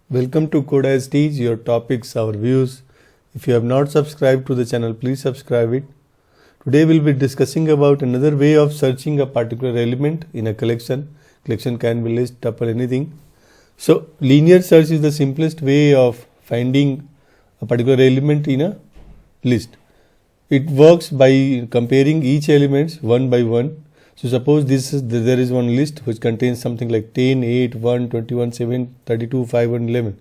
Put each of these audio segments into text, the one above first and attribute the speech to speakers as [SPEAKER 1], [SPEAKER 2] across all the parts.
[SPEAKER 1] Welcome to Code as Teach, your topics, our views. If you have not subscribed to the channel, please subscribe it. Today we'll be discussing about another way of searching a particular element in a collection. Collection can be list, tuple, anything. So linear search is the simplest way of finding a particular element in a list. It works by comparing each element one by one. So suppose there is one list which contains something like 10, 8, 1, 21, 7, 32, 5 and 11.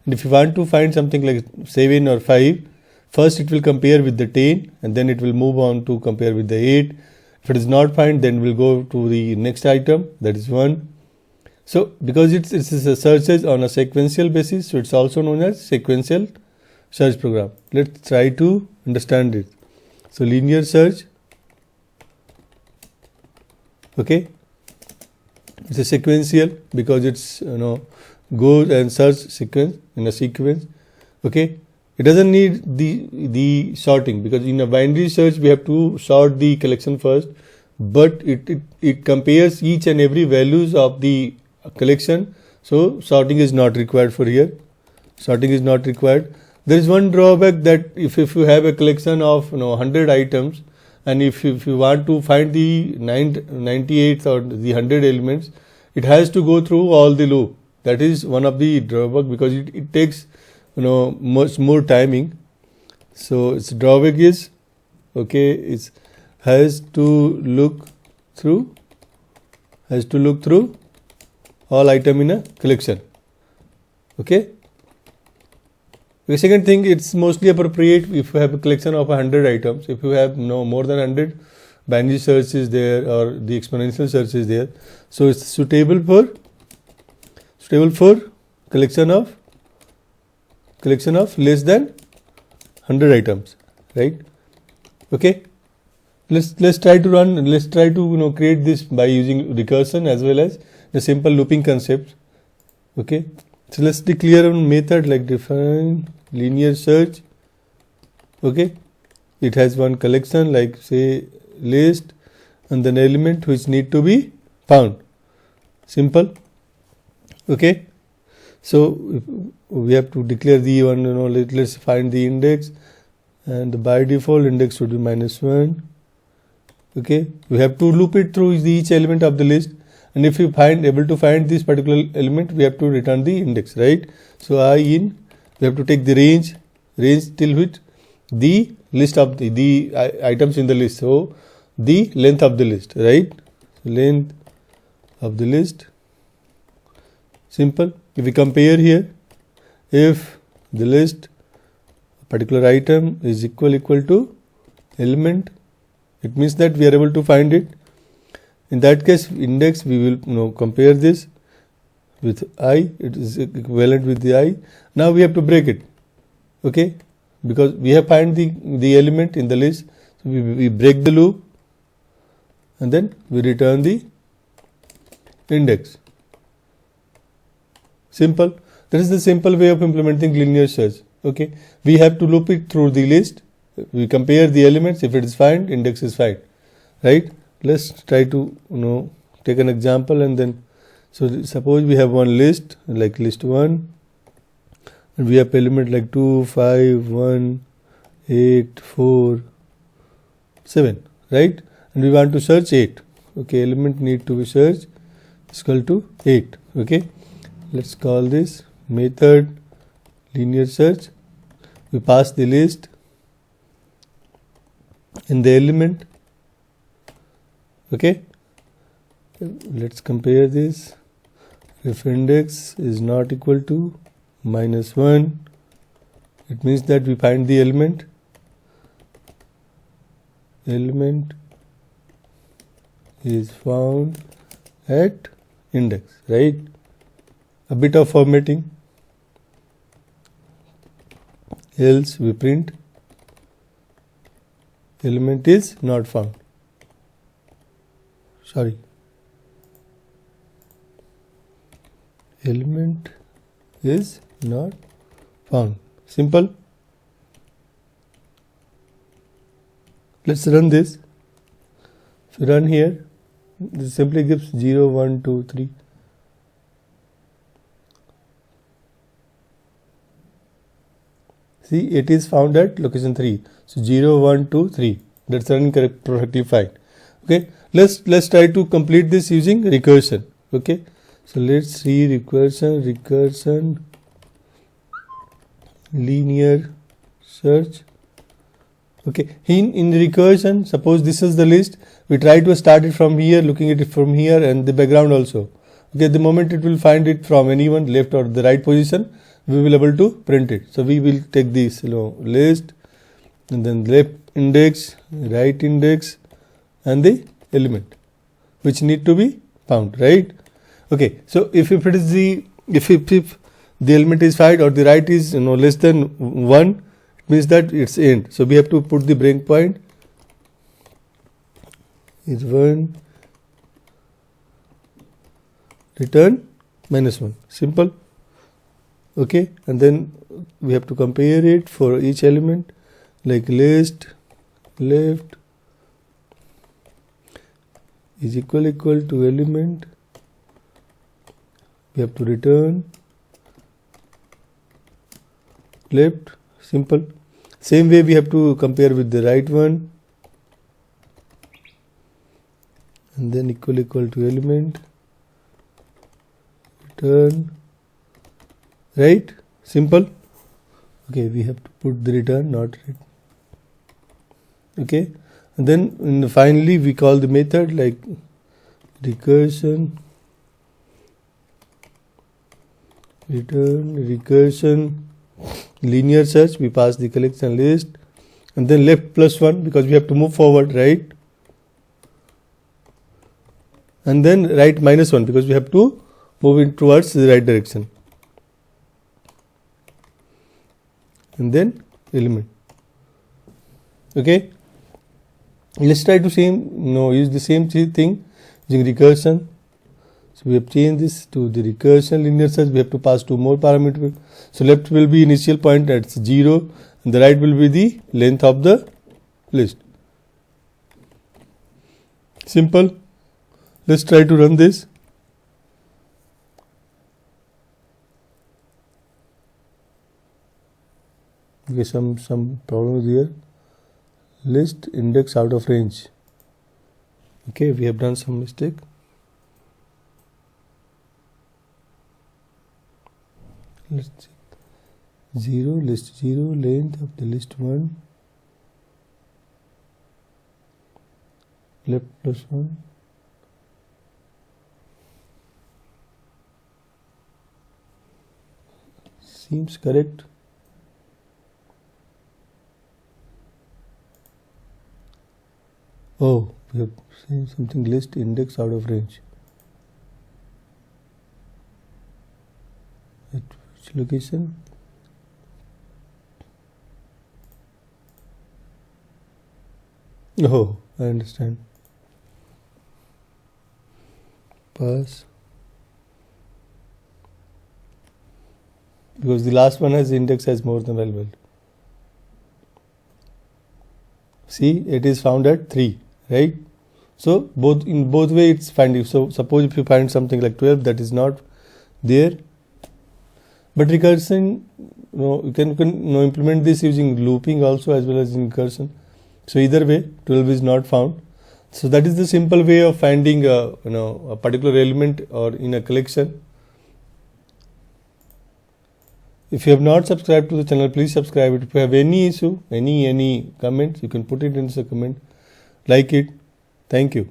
[SPEAKER 1] And if you want to find something like 7 or 5, first it will compare with the 10 and then it will move on to compare with the 8. If it is not found, then we'll go to the next item, that is 1. So because it's a searches on a sequential basis, so it's also known as sequential search program. Let's try to understand it. So linear search, okay, it's a sequential because it's goes and search sequence in a sequence. Okay, it doesn't need the sorting because in a binary search we have to sort the collection first, but it compares each and every values of the collection, so sorting is not required for here. Sorting is not required. There is one drawback that if you have a collection of 100 items, and if you want to find the 98th or the 100 elements, it has to go through all the loop. That is one of the drawback because it takes much more timing. So its drawback is, okay, it has to look through all item in a collection. Okay. The second thing, it's mostly appropriate if you have a collection of 100 items. If you have more than 100, binary search is there or the exponential search is there. So it's suitable for collection of less than 100 items, right? Okay. Let's try to create this by using recursion as well as the simple looping concept. Okay. So let's declare a method like define linear search. Okay, it has one collection like say list and then element which need to be found. Simple. Okay, so we have to declare the one, let's find the index, and by default index should be -1. Okay, we have to loop it through each element of the list. And if you able to find this particular element, we have to return the index, right? So we have to take the range till which the list of the items in the list. So the length of the list, right? Length of the list. Simple. If we compare here, if the list particular item is equal to element, it means that we are able to find it. In that case, index we will compare this with I. It is equivalent with the I. Now we have to break it, okay? Because we have find the element in the list. So we break the loop and then we return the index. Simple. That is the simple way of implementing linear search. Okay, we have to loop it through the list. We compare the elements. If it is found, index is found, right? Let's try to take an example and then, so suppose we have one list like list 1 and we have element like 2, 5, 1, 8, 4, 7, right? And we want to search 8. Okay, element need to be searched is equal to 8. Okay, let's call this method linear search. We pass the list in the element. Okay, let's compare this. If index is not equal to -1, it means that we find the element. Element is found at index, right? A bit of formatting. Else we print element is not found. Sorry, element is not found. Simple. Let's run this. If you run here, this simply gives 0, 1, 2, 3. See, it is found at location 3. So 0, 1, 2, 3. That's running perfectly fine. Okay, let's try to complete this using recursion. Okay, so let's see recursion, linear search. Okay, in recursion, suppose this is the list, we try to start it from here, looking at it from here, and the background also. Okay, the moment it will find it from anyone left or the right position, we will able to print it. So we will take this list, and then left index, right index, and the element which need to be found, right? Okay, so if it is if the element is 5 or the right is less than 1, it means that it's end. So we have to put the breakpoint is 1, return -1, simple. Okay, and then we have to compare it for each element, like list left is equal to element, we have to return left, simple. Same way we have to compare with the right one, and then equal to element, return right, simple. Okay, we have to put the return, not return. Okay, and then finally we call the method like recursion linear search. We pass the collection list, and then left +1 because we have to move forward, right? And then right -1 because we have to move in towards the right direction, and then element. Okay, let's try to use the same thing using recursion. So we have changed this to the recursion linear search. We have to pass 2 more parameters. So left will be initial point at 0, and the right will be the length of the list. Simple. Let's try to run this. Okay, some problems here. List index out of range. Okay, we have done some mistake. Let's check. 0, list 0, length of the list 1, left +1. Seems correct. Oh, we have seen something, list index out of range. At which location? Oh, I understand. Pass. Because the last one has index as more than valuable. See, it is found at 3, right? So in both way it's finding. So suppose if you find something like 12 that is not there, but recursion, you can implement this using looping also as well as in recursion. So either way 12 is not found. So that is the simple way of finding a particular element or in a collection. If you have not subscribed to the channel, please subscribe it. If you have any issue, any comments, you can put it in the comment. Like it. Thank you.